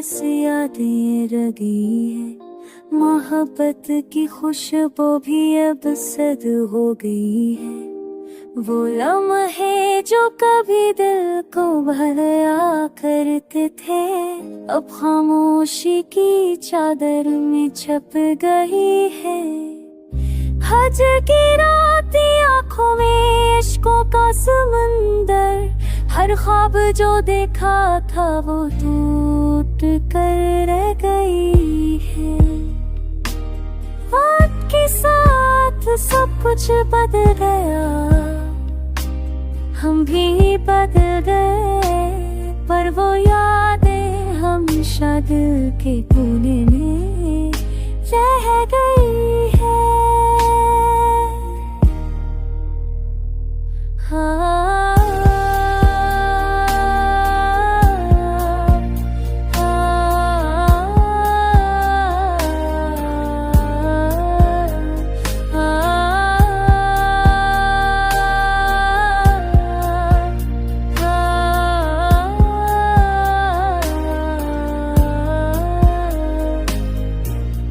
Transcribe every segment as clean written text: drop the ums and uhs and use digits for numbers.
बस यादें रगी है, मोहब्बत की खुशबू भी अब सद हो गई है। वो लम्हे जो कभी दिल को भरा करते थे, अब खामोशी की चादर में छप गई है। हज की रात आँखों में इश्कों का समंदर, हर ख्वाब जो देखा था वो टूट कर रह गई है। वक्त के साथ सब कुछ बदल गया, हम भी बदल गए, पर वो यादें हमेशा दिल के कोने में रह गई है।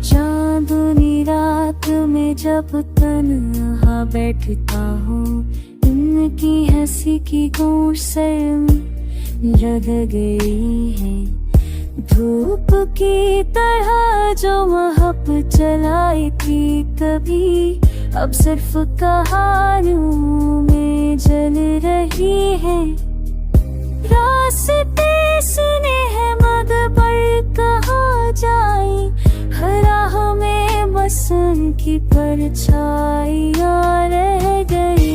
चांदनी रात में जब तन्हा बैठता हूँ, इनकी हंसी की गूंज सर में रह गई है। धूप की तरह जो महक जलाई थी कभी, अब सिर्फ कहानियों में जल रही है। रास्ते सुने हैं मगर पर कहाँ जाए, हर राह में बस उनकी परछाइयाँ रह गई।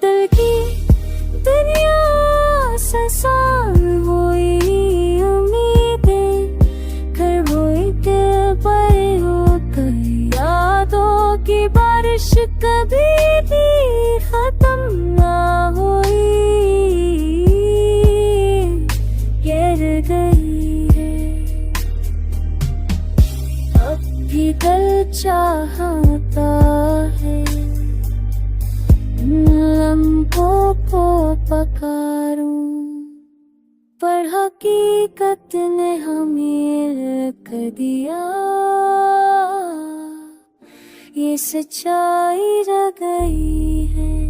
दिल की दुनिया संसार हुई उम्मीदें, कर वो दिल पर हो गई। यादों की बारिश कभी भी खत्म ना हुई, गिर गई है। अब भी दिल चाहता है लम्हों को पकारूं, पर हकीकत ने हमें रख दिया, ये सच्चाई रह गई है।